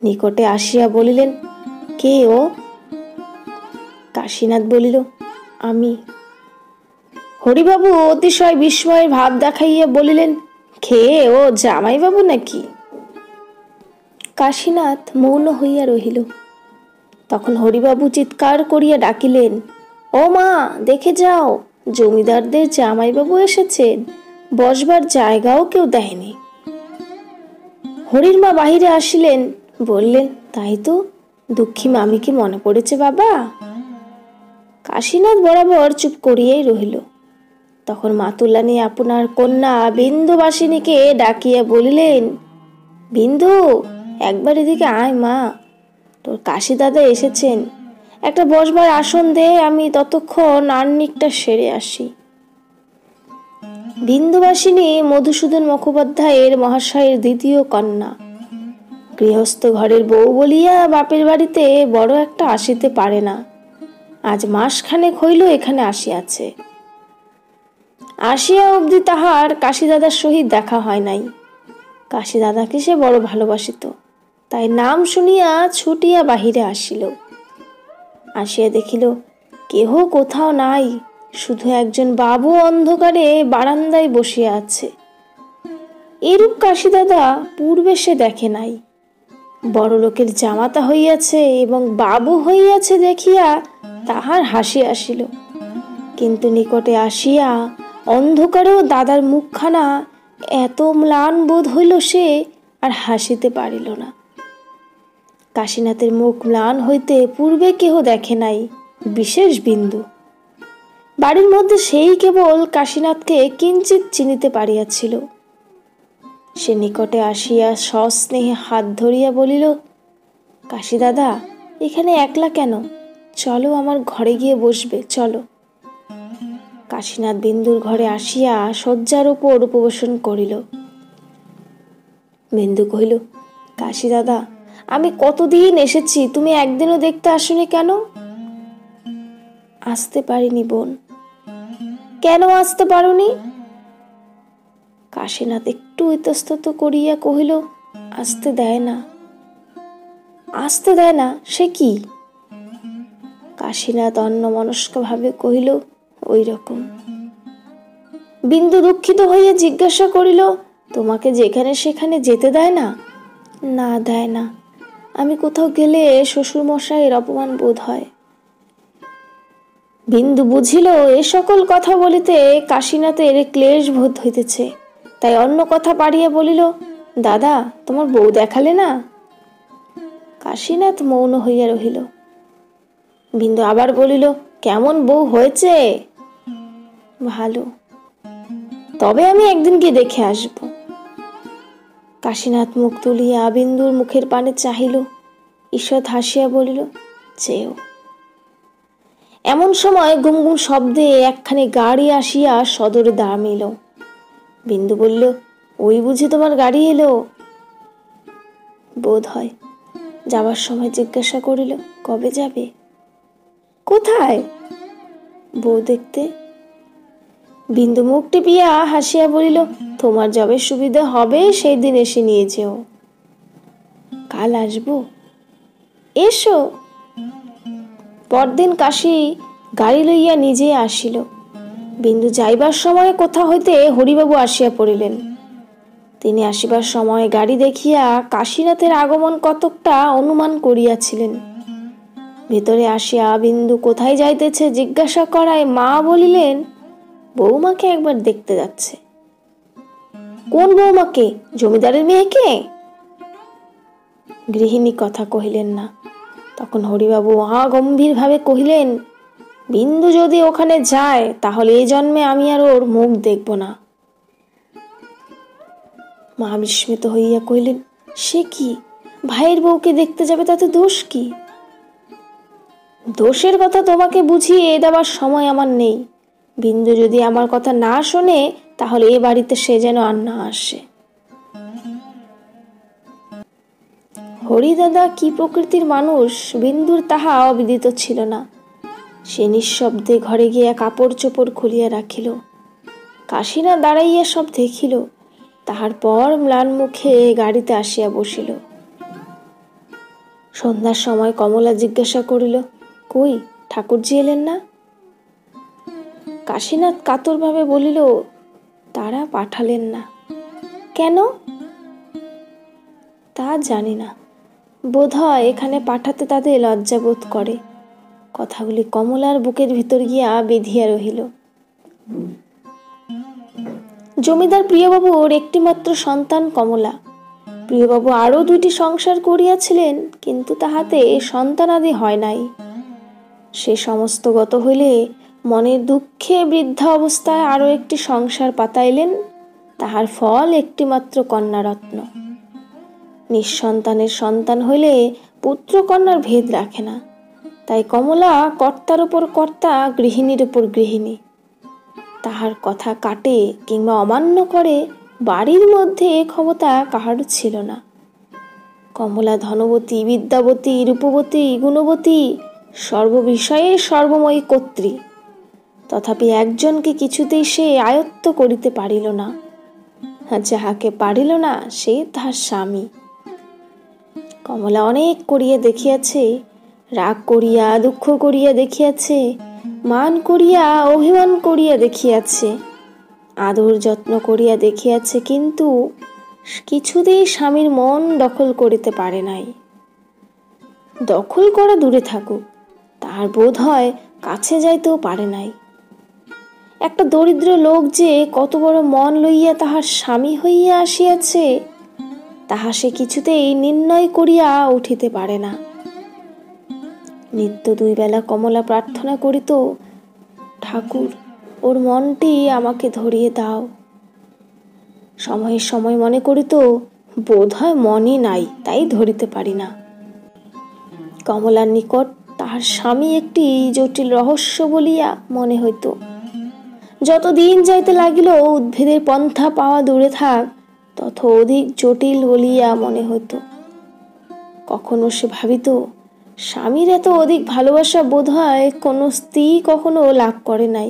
নিকটে আসিয়া বলিলেন, কে ও? কাশীনাথ বলিল, আমি। হরিবাবু অতিশয় বিস্ময়ের ভাব দেখাইয়া বলিলেন, খেয়ে ও জামাইবাবু নাকি? কাশীনাথ মৌন হইয়া রহিল। তখন হরিবাবু চিৎকার করিয়া ডাকিলেন, ও মা, দেখে যাও, জমিদারদের জামাইবাবু এসেছেন, বসবার জায়গাও কেউ দেয়নি। হরির মা বাহিরে আসিলেন, বললেন, তাই তো, দুঃখী মামিকে মনে পড়েছে বাবা? কাশীনাথ বরাবর চুপ করিয়াই রহিল। তখন মাতুলানি আপনার কন্যা বিন্দুবাসিনীকে ডাকিয়া বলিলেন, বিন্দু, একবার এদিকে আয় মা, তোর কাশী দাদা এসেছেন, একটা বসবার আসন দে, আমি ততক্ষণ আহ্নিকটা সেরে আসি। বিন্দুবাসিনী মধুসূদন মুখোপাধ্যায়ের মহাশয়ের দ্বিতীয় কন্যা। গৃহস্থ ঘরের বউ বলিয়া বাপের বাড়িতে বড় একটা আসিতে পারে না। আজ মাসখানেক হইল এখানে আসিয়াছে। আসিয়া অবধি তাহার কাশী দাদার সহিত দেখা হয় নাই। কাশী দাদাকে সে বড় ভালোবাসিত, তাই নাম শুনিয়া ছুটিয়া বাহিরে আসিল। আসিয়া দেখিল কেহ কোথাও নাই, শুধু একজন বাবু অন্ধকারে বারান্দায় বসিয়া আছে। এরূপ কাশী দাদা পূর্বে সে দেখে নাই। বড় লোকের জামাতা হইয়াছে এবং বাবু হইয়াছে দেখিয়া তাহার হাসি আসিল, কিন্তু নিকটে আসিয়া অন্ধকারেও দাদার মুখখানা এত ম্লান বোধ হইল, সে আর হাসিতে পারিল না। কাশীনাথের মুখ ম্লান হইতে পূর্বে কেহ দেখে নাই, বিশেষ বিন্দু। বাড়ির মধ্যে সেই কেবল কাশীনাথকে কিঞ্চিৎ চিনিতে পারিয়াছিল। সে নিকটে আসিয়া সস্নেহে হাত ধরিয়া বলিল, কাশী দাদা, এখানে একলা কেন? চলো, আমার ঘরে গিয়ে বসবে, চলো। কাশীনাথ বিন্দুর ঘরে আসিয়া শয্যার উপর উপবেশন করিল। বিন্দু কহিল, কাশী দাদা, আমি কতদিন এসেছি, তুমি একদিনও দেখতে আসোনি কেন? আসতে পারিনি বোন। কেন আসতে পারোনি? কাশীনাথ একটু ইতস্তত করিয়া কহিল, আসতে দেয় না। আসতে দেয় না? সে কি? কাশীনাথ অন্যমনস্ক ভাবে কহিল, ওই রকম। বিন্দু দুঃখিত হইয়া জিজ্ঞাসা করিল, তোমাকে যেখানে সেখানে যেতে দেয় না? না, দেয় না। আমি কোথাও গেলে শ্বশুর মশাইয়ের অপমান বোধ হয়। বিন্দু বুঝিল এ সকল কথা বলিতে কাশীনাথের ক্লেশ বোধ হইতেছে, তাই অন্য কথা পাড়িয়া বলিল, দাদা, তোমার বউ দেখালে না? কাশীনাথ মৌন হইয়া রহিল। বিন্দু আবার বলিল, কেমন বউ হয়েছে? ভালো। তবে আমি একদিন গিয়ে দেখে আসব। কাশীনাথ মুখ তুলিয়া বিন্দুর মুখের পানে চাহিল। ঈষৎ হাসিয়া বলিল, চেয়েও। এমন সময় গুমগুম শব্দে একখানি গাড়ি আসিয়া সদরে দাঁড়াইল। বিন্দু বলল, ওই বুঝি তোমার গাড়ি এলো? বোধ হয়। যাবার সময় জিজ্ঞাসা করিল, কবে যাবে? কোথায়? বউ দেখতে। বিন্দু মুখ টিপিয়া হাসিয়া বলিল, তোমার যবে সুবিধা হবে সেই দিন এসে নিয়ে যেও। কাল আসবো। এসো। পরদিন কাশী গাড়ি লইয়া নিজে আসিল। বিন্দু যাইবার সময় কোথা হইতে হরিবাবু আসিয়া পড়িলেন। তিনি আসিবার সময় গাড়ি দেখিয়া কাশীনাথের আগমন কতকটা অনুমান করিয়াছিলেন। ভিতরে আসিয়া বিন্দু কোথায় যাইতেছে জিজ্ঞাসা করায় মা বলিলেন, বৌমাকে একবার দেখতে যাচ্ছে। কোন বৌমাকে? জমিদারের মেয়েকে? গৃহিণী কথা কহিলেন না। তখন হরিবাবু গম্ভীর ভাবে কহিলেন, বিন্দু যদি ওখানে যায় তাহলে এই জন্মে আমি আর ওর মুখ দেখব না। মা বিস্মিত হইয়া কহিলেন, সে কি, ভাইয়ের বউকে দেখতে যাবে, তাতে দোষ কি? দোষের কথা তোমাকে বুঝিয়ে দেবার সময় আমার নেই। বিন্দু যদি আমার কথা না শোনে তাহলে এ বাড়িতে সে যেন আর না আসে। হরিদাদা কি প্রকৃতির মানুষ বিন্দুর তাহা অবিদিত ছিল না। সে নিঃশব্দে ঘরে গিয়া কাপড় চোপড় খুলিয়া রাখিল। কাশীনাথ দাঁড়াইয়া সব দেখিল। তাহার পর ম্লান মুখে গাড়িতে আসিয়া বসিল। সন্ধ্যার সময় কমলা জিজ্ঞাসা করিল, কই ঠাকুরজি এলেন না? কাশীনাথ কাতরভাবে বলিল, তারা পাঠালেন না। কেন? তা জানি না, বোধহয় এখানে পাঠাতে তাদের লজ্জাবোধ করে। কথাগুলি কমলার বুকের ভিতর গিয়া বেঁধিয়া রহিল। জমিদার প্রিয়বাবুর একটিমাত্র সন্তান কমলা। প্রিয়বাবু আরো 2টি সংসার করিয়াছিলেন, কিন্তু তাহাতে সন্তানাদি হয় নাই। সে সমস্ত গত হইলে মনের দুঃখে বৃদ্ধা অবস্থায় আরো একটি সংসার পাতাইলেন। তাহার ফল একটিমাত্র কন্যারত্ন। নিঃসন্তানের সন্তান হইলে পুত্র কন্যার ভেদ রাখে না। তাই কমলা কর্তার উপর কর্তা, গৃহিণীর উপর গৃহিণী। তাহার কথা কাটে কিংবা অমান্য করে বাড়ির মধ্যে এ ক্ষমতা কাহারও ছিল না। কমলা ধনবতী, বিদ্যাবতী, রূপবতী, গুণবতী, সর্ববিষয়ে সর্বময়ী কর্ত্রী। তথাপি একজনকে কিছুতেই সে আয়ত্ত করিতে পারিল না। যাহাকে পারিল না সে তাহার স্বামী। কমলা অনেক করিয়া দেখিয়াছে, রাগ করিয়া দুঃখ করিয়া দেখিয়াছে, মান করিয়া অভিমান করিয়া দেখিয়াছে, আদর যত্ন করিয়া দেখিয়াছে, কিন্তু কিছুতেই স্বামীর মন দখল করিতে পারে নাই। দখল করা দূরে থাকুক, তাহার বোধ হয় কাছে যাইতেও পারে নাই। একটা দরিদ্র লোক যে কত বড় মন লইয়া তাহার স্বামী হইয়া আসিয়াছে, তাহা সে কিছুতেই নির্ণয় করিয়া উঠিতে পারে না। নিত্য 2 বেলা কমলা প্রার্থনা করিত, ঠাকুর, ওর মনটি আমাকে ধরিয়ে দাও। সময়ে সময় মনে করিত, বোধ হয় মনই নাই, তাই ধরিতে পারি না। কমলার নিকট তাহার স্বামী একটি জটিল রহস্য বলিয়া মনে হইত। যত দিন যাইতে লাগিল উদ্ভেদের পন্থা পাওয়া দূরে থাক, তত অধিক জটিল বলিয়া মনে হইত। কখনো সে ভাবিত, স্বামীর এত অধিক ভালোবাসা বোধ হয় কোনো স্ত্রী কখনো লাভ করে নাই।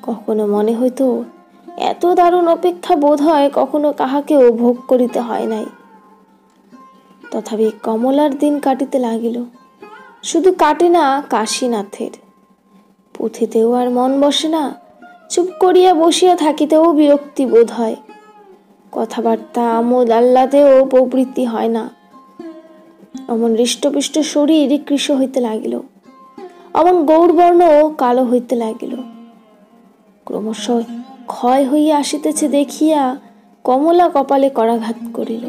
কখনো মনে হইত, এত দারুণ অপেক্ষা বোধ হয় কখনো কাহাকেও ভোগ করিতে হয় নাই। তথাপি কমলার দিন কাটিতে লাগিল। শুধু কাটে না, কাশীনাথের পুঁথিতেও আর মন বসে না। চুপ করিয়া বসিয়া থাকিতেও বিরক্তি বোধ হয়। কথাবার্তা আমোদ আহ্লাদেও প্রবৃত্তি হয় না। অমন হৃষ্টপুষ্ট শরীর কৃশ হইতে লাগিল, অমন গৌরবর্ণ কালো হইতে লাগিল। ক্রমশ ক্ষয় হইয়া আসিতেছে দেখিয়া কমলা কপালে করাঘাত করিল।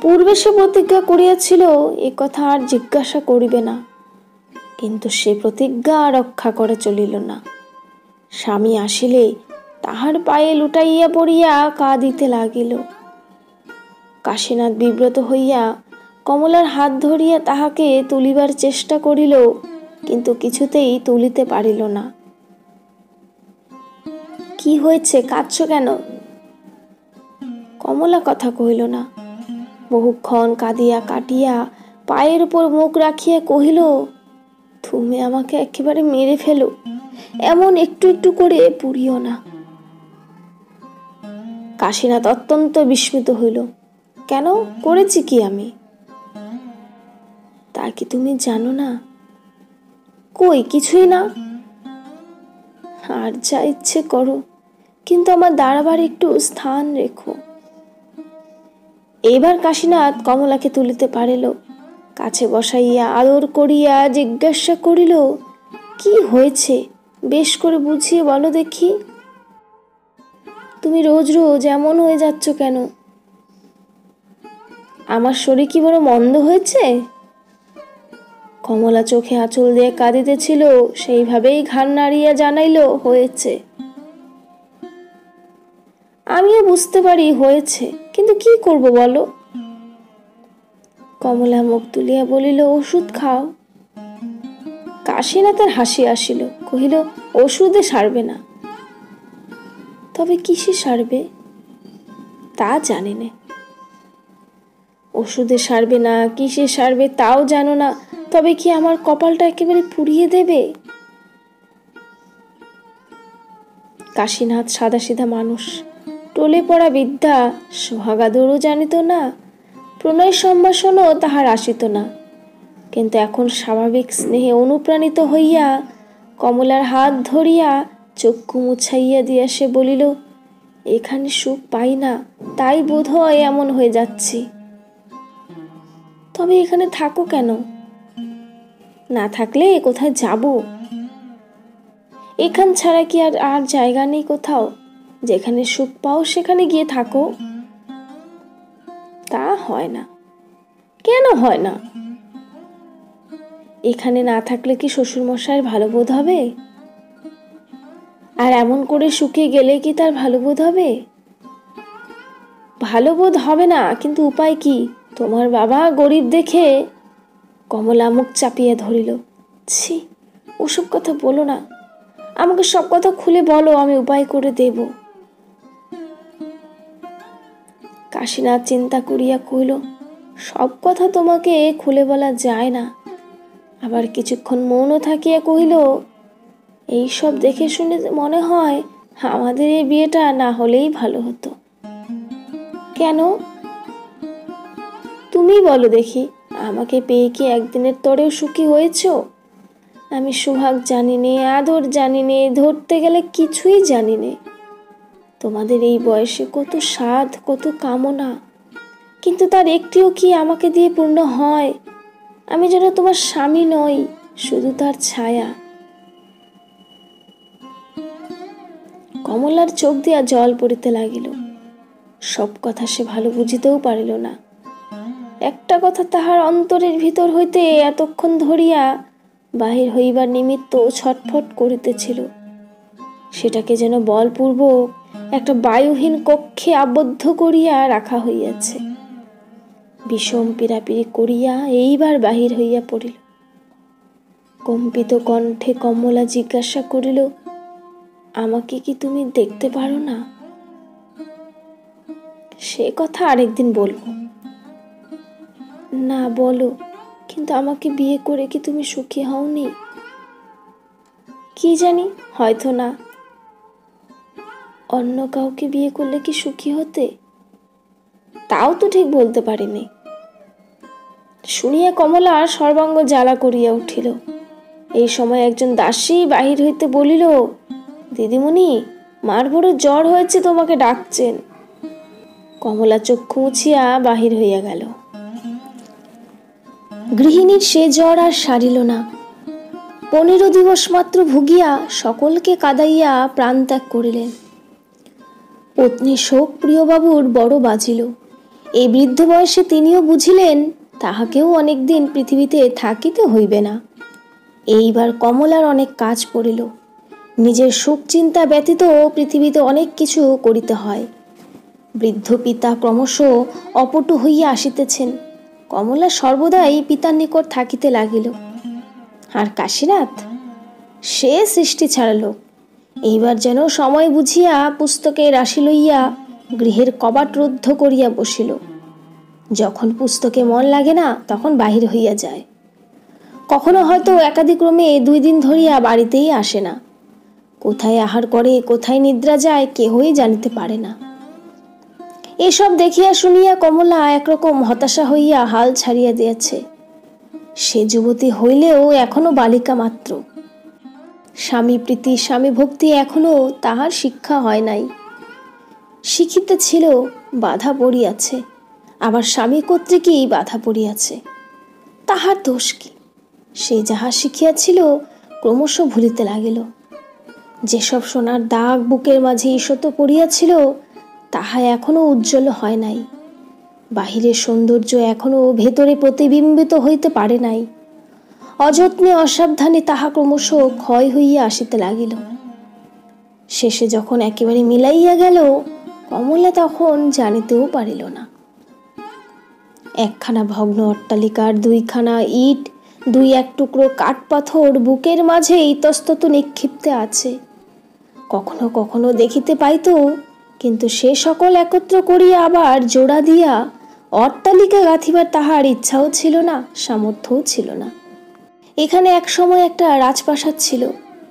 পূর্বে সে প্রতিজ্ঞা করিয়াছিল এ কথা আর জিজ্ঞাসা করিবে না, কিন্তু সে প্রতিজ্ঞা রক্ষা করে চলিল না। স্বামী আসিলে তাহার পায়ে লুটাইয়া পড়িয়া কাঁদিতে লাগিল। কাশীনাথ বিব্রত হইয়া কমলার হাত ধরিয়া তাহাকে তুলিবার চেষ্টা করিল, কিন্তু কিছুতেই তুলিতে পারিল না। কি হয়েছে, কাঁদছ কেন? কমলা কথা কহিল না। বহুক্ষণ কাঁদিয়া কাটিয়া পায়ের উপর মুখ রাখিয়া কহিল, তুমি আমাকে একেবারে মেরে ফেলো, এমন একটু একটু করে পুড়িও না। কাশীনাথ অত্যন্ত বিস্মিত হইল। কেন, করেছি কি আমি? তা কি তুমি জানো না? কই, কিছুই না। আর যা ইচ্ছে করো, কিন্তু আমার দাঁড়াবার একটু স্থান রেখো। এবার কাশীনাথ কমলাকে তুলিতে পারিল। কাছে বসাইয়া আদর করিয়া জিজ্ঞাসা করিল, কি হয়েছে, বেশ করে বুঝিয়ে বলো দেখি। তুমি রোজ রোজ এমন হয়ে যাচ্ছ কেন? আমার শরীর কি বড় মন্দ হয়েছে? কমলা চোখে আঁচল দিয়ে কাঁদিতেছিল, সেইভাবেই ঘাড় নাড়িয়া জানাইল, হয়েছে। আমিও বুঝতে পারি হয়েছে, কিন্তু কি করব বলো? কমলা মুখ তুলিয়া বলিল, ওষুধ খাও। কাশীনাথের হাসি আসিল, কহিল, ওষুধে সারবে না। তবে কিসে সারবে? তা জানি না। ওষুধে সারবে না, কিসে সারবে তাও জানো না, তবে কি আমার কপালটা একেবারে পুড়িয়ে দেবে? কাশীনাথ সাদাসিধা মানুষ, টলে পড়া বিদ্যা সোহাগাদরও জানিত না, প্রণয় সম্ভাষণও তাহার আসিত না, কিন্তু এখন স্বাভাবিক স্নেহে অনুপ্রাণিত হইয়া কমলার হাত ধরিয়া চক্ষু মুছাইয়া দিয়া সে বলিল, এখানে সুখ পাই না, তাই বোধ হয় এমন হয়ে যাচ্ছি। তবে এখানে থাকো কেন? না থাকলে কোথায় যাব? এখান ছাড়া কি আর জায়গা নেই কোথাও? যেখানে সুখ পাও সেখানে গিয়ে থাকো। তা হয় না। কেন হয় না? এখানে না থাকলে কি শ্বশুরমশাইয়ের ভালো বোধ হবে? আর এমন করে সুখে গেলে কি তার ভালো বোধ হবে? ভালো বোধ হবে না, কিন্তু উপায় কি? তোমার বাবা গরিব দেখে। কমলা মুখ চাপিয়ে ধরিল। ছি, ওসব কথা বলো না, আমাকে সব কথা খুলে বলো, আমি উপায় করে দেব। কাশীনাথ চিন্তা করিয়া কহিল, সব কথা তোমাকে খুলে বলা যায় না। আবার কিছুক্ষণ মৌন থাকিয়া কহিল, এইসব দেখে শুনে মনে হয় আমাদের এই বিয়েটা না হলেই ভালো হতো। কেন? তুমি বলো দেখি, আমাকে পেয়ে কি একদিনের তরেও সুখী হয়েছ? আমি সোহাগ জানি নে, আদর জানি নে, ধরতে গেলে কিছুই জানি নে। তোমাদের এই বয়সে কত স্বাদ, কত কামনা, কিন্তু তার একটিও কি আমাকে দিয়ে পূর্ণ হয়? আমি যেন তোমার স্বামী নই, শুধু তার ছায়া। কমলার চোখ দিয়া জল পড়িতে লাগিল। সব কথা সে ভালো বুঝিতেও পারিল না। একটা কথা তাহার অন্তরের ভিতর হইতে এতক্ষণ ধরিয়া বাহির হইবার নিমিত্ত ছটফট করিতেছিল। সেটাকে যেন বলপূর্বক একটা বায়ুহীন কক্ষে আবদ্ধ করিয়া রাখা হইয়াছে। বিষম পীড়াপিড়ি করিয়া এইবার বাহির হইয়া পড়িল। কম্পিত কণ্ঠে কমলা জিজ্ঞাসা করিল, আমাকে কি তুমি দেখতে পারো না? সে কথা আরেকদিন বলবো। না, বলো, কিন্তু আমাকে বিয়ে করে কি তুমি সুখী হওনি? কি জানি, হয়তো না। অন্য কাউকে বিয়ে করলে কি সুখী হতে? তাও তো ঠিক বলতে পারিনি। শুনিয়া কমলা সর্বাঙ্গ জ্বালা করিয়া উঠিল। এই সময় একজন দাসী বাহির হইতে বলিল, দিদিমণি, মার বড় জ্বর হয়েছে, তোমাকে ডাকছেন। কমলা চক্ষু মুছিয়া বাহির হইয়া গেল। গৃহিণীর সে জ্বর আর সারিল না। 15 দিবস মাত্র ভুগিয়া সকলকে কাঁদাইয়া প্রাণ ত্যাগ করিলেন। পত্নী শোক প্রিয়বাবুর বড় বাজিল। এই বৃদ্ধ বয়সে তিনিও বুঝিলেন তাহাকেও অনেকদিন পৃথিবীতে থাকিতে হইবে না। এইবার কমলার অনেক কাজ পড়িল। নিজের সুখ চিন্তা ব্যতীত পৃথিবীতে অনেক কিছু করিতে হয়। বৃদ্ধ পিতা ক্রমশ অপটু হইয়া আসিতেছেন। কমলা সর্বদাই পিতার নিকট থাকিতে লাগিল। আর কাশীনাথ, সে সৃষ্টি ছাড়া লোক। এইবার যেন সময় বুঝিয়া পুস্তকের রাশি লইয়া গৃহের কবাট রুদ্ধ করিয়া বসিল। যখন পুস্তকে মন লাগে না, তখন বাহির হইয়া যায়। কখনো হয়তো একাদিক্রমে 2 দিন ধরিয়া বাড়িতেই আসে না। কোথায় আহার করে, কোথায় নিদ্রা যায়, কেহই জানিতে পারে না। এসব দেখিয়া শুনিয়া কমলা একরকম হতাশা হইয়া হাল ছাড়িয়া দিয়াছে। সে যুবতী হইলেও এখনো বালিকা মাত্র। স্বামী প্রীতি, স্বামী ভক্তি এখনো তাহার শিক্ষা হয় নাই। শিখিতে ছিল, বাধা পড়িয়াছে। আবার স্বামী কর্তৃকই বাধা পড়িয়াছে। তাহার দোষ কি? সে যাহা শিখিয়াছিল ক্রমশ ভুলিতে লাগিল। যেসব সোনার দাগ বুকের মাঝে ঈষৎ পড়িয়াছিল, তাহা এখনো উজ্জ্বল হয় নাই। বাহিরের সৌন্দর্য এখনো ভেতরে প্রতিবিম্বিত হইতে পারে নাই। অযত্নে অসাবধানে তাহা ক্রমশ ক্ষয় হইয়া আসিতে লাগিল। শেষে যখন একেবারে মিলাইয়া গেল, কমলা তখন জানিতেও পারিল না। একখানা ভগ্ন অট্টালিকার 2খানা ইট, 2-1 টুকরো কাঠ পাথর বুকের মাঝে ইতস্তত নিক্ষিপ্তে আছে। কখনো কখনো দেখিতে পাইত, কিন্তু সে সকল একত্র করিয়া আবার জোড়া দিয়া অট্টালিকা গাঁথিবার তাহার ইচ্ছাও ছিল না, সামর্থ্যও ছিল না। এখানে এক সময় একটা রাজপ্রাসাদ ছিল,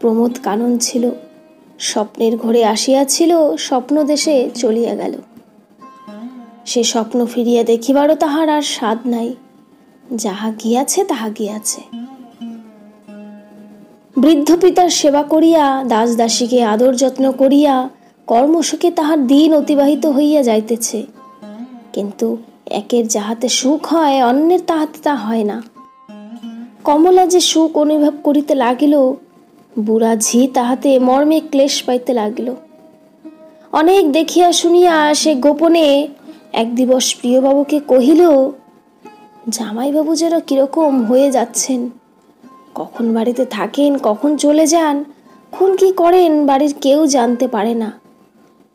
প্রমোদ কানন ছিল। স্বপ্নের ঘরে আসিয়াছিল, স্বপ্ন দেশে চলিয়া গেল। সে স্বপ্ন ফিরিয়া দেখিবারও তাহার আর স্বাদ নাই। যাহা গিয়াছে তাহা গিয়াছে। বৃদ্ধ পিতার সেবা করিয়া, দাস দাসীকে আদর যত্ন করিয়া কর্মসুখে তাহার দিন অতিবাহিত হইয়া যাইতেছে। কিন্তু একের যাহাতে সুখ হয়, অন্যের তাহাতে তা হয় না। কমলা যে সুখ অনুভব করিতে লাগিল, বুড়া ঝি তাহাতে মর্মে ক্লেশ পাইতে লাগিল। অনেক দেখিয়া শুনিয়া সে গোপনে এক দিবস প্রিয়বাবুকে কহিল, জামাইবাবু যেন কিরকম হয়ে যাচ্ছেন, কখন বাড়িতে থাকেন, কখন চলে যান, কোন কি করেন বাড়ির কেউ জানতে পারে না।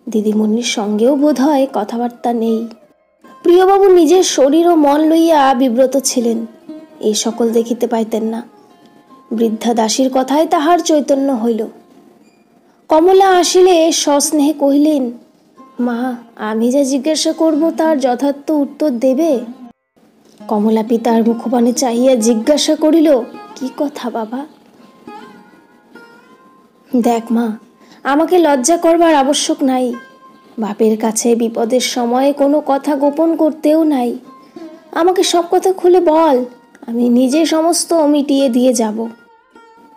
দিদিমণির সঙ্গেও বোধ হয় কথাবার্তা নেই। প্রিয়বাবু নিজের শরীর ও মন লইয়া বিব্রত ছিলেন, এই সকল দেখিতে পাইতেন না। বৃদ্ধা দাসীর কথায় তাহার চৈতন্য হইল। কমলা আসিলে সস্নেহে কহিলেন, মা, আমি যা জিজ্ঞাসা করব তার যথার্থ উত্তর দেবে? কমলা পিতার মুখপানে চাহিয়া জিজ্ঞাসা করিল, কি কথা বাবা? দেখ মা, আমাকে লজ্জা করবার আবশ্যক নাই। বাপের কাছে বিপদের সময়ে কোনো কথা গোপন করতেও নাই। আমাকে সব কথা খুলে বল, আমি নিজে সমস্ত মিটিয়ে দিয়ে যাব।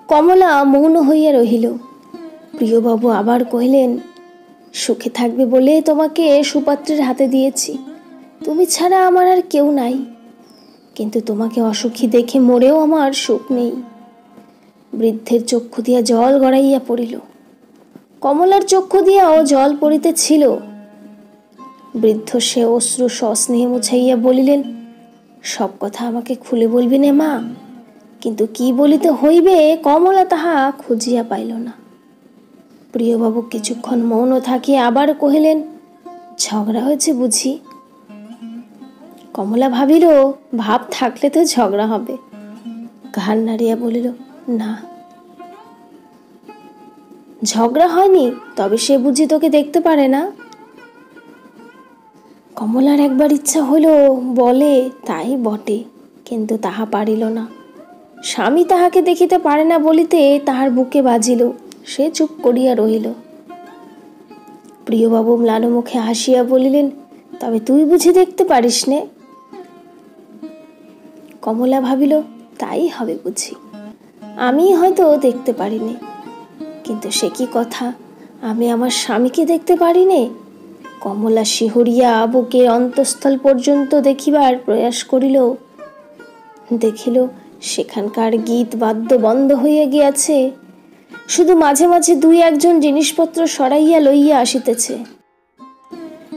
কমলা মৌন হইয়া রহিল। প্রিয়বাবু আবার কহিলেন, সুখে থাকবে বলে তোমাকে সুপাত্রের হাতে দিয়েছি, তুমি ছাড়া আমার আর কেউ নাই। কিন্তু তোমাকে অসুখী দেখে মরেও আমার সুখ নেই। বৃদ্ধের চক্ষু দিয়া জল গড়াইয়া পড়িল। কমলার চক্ষু দিয়াও জল পড়িতেছিল। বৃদ্ধ সে অশ্রু সস্নেহে মুছাইয়া বলিলেন, সব কথা আমাকে খুলে বলবি নে মা। কিন্তু কি বলিতে হইবে কমলা তাহা খুঁজিয়া পাইল না। প্রিয়বাবু কিছুক্ষণ মৌন থাকিয়া আবার কহিলেন, ঝগড়া হয়েছে বুঝি? কমলা ভাবিল, ভাব থাকলে তো ঝগড়া হবে। ঘাড় নাড়িয়া বলিল, না, ঝগড়া হয়নি, তবে সে বুঝি তোকে দেখতে পারে না? কমলার একবার ইচ্ছা হইল বলে, তাই বটে, কিন্তু তাহা পারিল না। স্বামী তাহাকে দেখিতে পারে না বলিতে তাহার বুকে বাজিল। সে চুপ করিয়া রহিল। প্রিয়বাবু ম্লান মুখে হাসিয়া বলিলেন, তবে তুই বুঝি দেখতে পারিস নে? কমলা ভাবিল, তাই হবে বুঝি, আমি হয়তো দেখতে পারিনি। কিন্তু সে কি কথা, আমি আমার স্বামীকে দেখতে পারিনি? কমলা শিহরিয়া বুকের অন্তঃস্থল পর্যন্ত দেখিবার প্রয়াস করিল। দেখিল সেখানকার গীত বাদ্য বন্ধ হইয়া গিয়াছে। শুধু মাঝে মাঝে দুই একজন জিনিসপত্র সরাইয়া লইয়া আসিতেছে।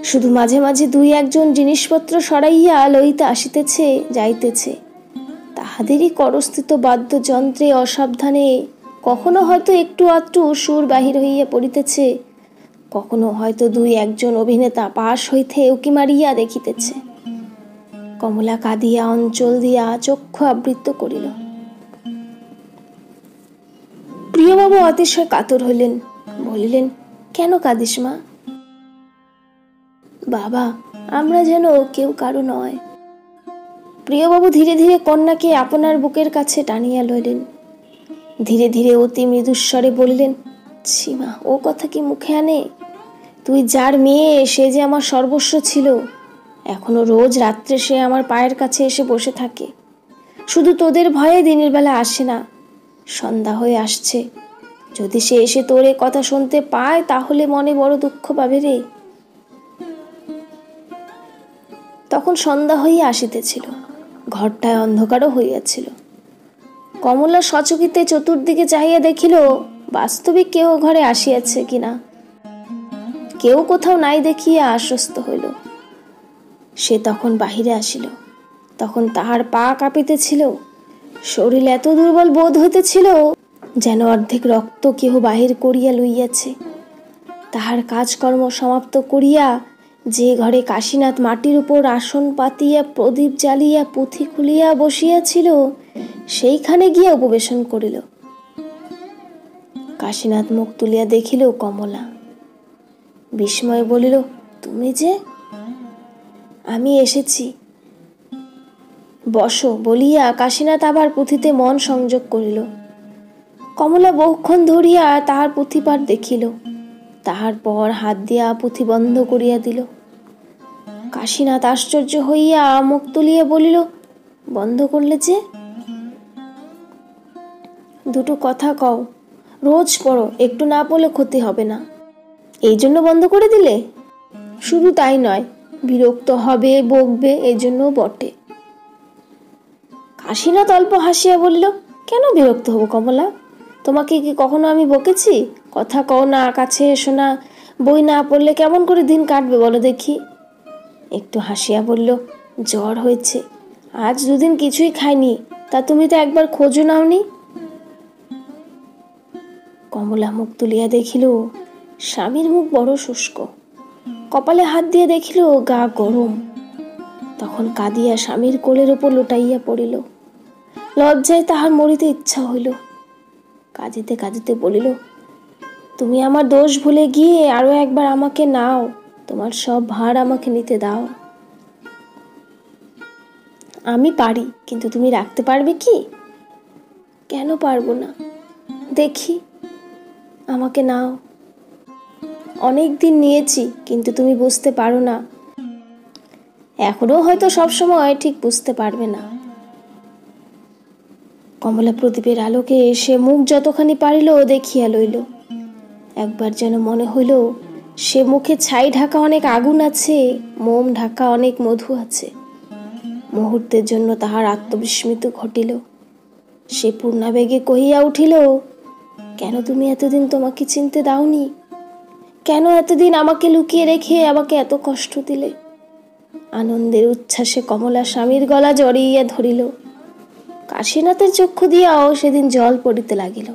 শুধু মাঝে মাঝে দুই একজন জিনিসপত্র সরাইয়া লইতে আসিতেছে যাইতেছে। তাহাদেরই করস্থিত বাদ্যযন্ত্রে অসাবধানে কখনো হয়তো একটু আধটু সুর বাহির হইয়া পড়িতেছে, কখনো হয়তো দুই একজন অভিনেতা পাশ হইতে উকি মারিয়া দেখিতেছে। কমলা কাঁদিয়া অঞ্চল দিয়া চক্ষু আবৃত করিল। প্রিয়বাবু অতিশয় কাতর হইলেন, বলিলেন, কেন কাঁদিস মা? বাবা, আমরা যেন কেউ কারো নয়। প্রিয়বাবু ধীরে ধীরে কন্যাকে আপনার বুকের কাছে টানিয়া লইলেন। ধীরে ধীরে অতি মৃদুস্বরে বলিলেন, সীমা, ও কথা কি মুখে আনে? তুই যার মেয়ে, সে যে আমার সর্বস্ব ছিল। এখনো রোজ রাত্রে সে আমার পায়ের কাছে এসে বসে থাকে। শুধু তোদের ভয়ে দিনের বেলা আসে না, সন্ধ্যা হয়ে আসছে। যদি সে এসে তোর এ কথা শুনতে পায়, তাহলে মনে বড় দুঃখ পাবে রে। তখন সন্ধ্যা হইয়া আসিতেছিল, ঘরটায় অন্ধকারও হইয়াছিল। কমলা সচকিতে চতুর্দিকে চাহিয়া দেখিল, বাস্তবিক কেহ ঘরে আসিয়াছে কিনা। কেউ কোথাও নাই দেখিয়া আশ্বস্ত হইল। সে তখন বাহিরে আসিল। তখন তাহার পা কাঁপিতেছিল, শরীর এত দুর্বল বোধ হইতেছিল যেন অর্ধেক রক্ত কেহ বাহির করিয়া লইয়াছে। তাহার কাজকর্ম সমাপ্ত করিয়া যে ঘরে কাশীনাথ মাটির উপর আসন পাতিয়া প্রদীপ জ্বালিয়া পুঁথি খুলিয়া বসিয়াছিল, সেইখানে গিয়া উপবেশন করিল। কাশীনাথ মুখ তুলিয়া দেখিল কমলা। বিস্ময়ে বলিল, তুমি যে? আমি এসেছি, বসো বলিয়া কাশীনাথ আবার পুঁথিতে মন সংযোগ করিল। কমলা বহুক্ষণ ধরিয়া তাহার পুঁথিপাঠ দেখিল। তাহার পর হাত দিয়া পুঁথি বন্ধ করিয়া দিল। কাশীনাথ আশ্চর্য হইয়া মুখ তুলিয়া বলিল, বন্ধ করলে যে? দুটো কথা কও, রোজ পড়ো, একটু না পড়লে ক্ষতি হবে না, এই জন্য বন্ধ করে দিলে? শুধু তাই নয়, বিরক্ত হবে, বকবে, এই জন্যও বটে। কাশীনাথ অল্প হাসিয়া বলিল, কেন বিরক্ত হব কমলা? তোমাকে কি কখনো আমি বকেছি? কথা কও না, কাছে এসো না, বই না পড়লে কেমন করে দিন কাটবে বলো দেখি? একটু হাসিয়া বলল, জ্বর হয়েছে, আজ দুদিন কিছুই খাইনি, তা তুমি তো একবার খোঁজও নাওনি। কমলা মুখ তুলিয়া দেখিল স্বামীর মুখ বড় শুষ্ক, কপালে হাত দিয়ে দেখিল গা গরম। তখন কাঁদিয়া স্বামীর কোলের ওপর লুটাইয়া পড়িল। লজ্জায় তাহার মরিতে ইচ্ছা হইল। কাঁদিতে কাঁদিতে বলিল, তুমি আমার দোষ ভুলে গিয়ে আরো একবার আমাকে নাও, তোমার সব ভার আমাকে নিতে দাও। আমি পারি, কিন্তু তুমি রাখতে পারবে কি? কেন পারবো না? দেখি, আমাকে নাও। অনেক দিন নিয়েছি, কিন্তু তুমি বুঝতে পারো না, এখনো হয়তো সবসময় ঠিক বুঝতে পারবে না। কমলা প্রদীপের আলোকে সে মুখ যতখানি পারিল দেখিয়া লইল। একবার যেন মনে হইল সে মুখে ছাই ঢাকা অনেক আগুন আছে, মোম ঢাকা অনেক মধু আছে। মুহূর্তের জন্য তাহার আত্মবিস্মৃত ঘটিল। সে পূর্ণাবেগে কহিয়া উঠিল, কেন তুমি এতদিন তোমাকে চিনতে দাওনি? কেন এতদিন আমাকে লুকিয়ে রেখে আমাকে এত কষ্ট দিলে? আনন্দের উচ্ছ্বাসে কমলা স্বামীর গলা জড়িয়ে ধরিল। কাশীনাথের চক্ষু দিয়াও সেদিন জল পড়িতে লাগিল।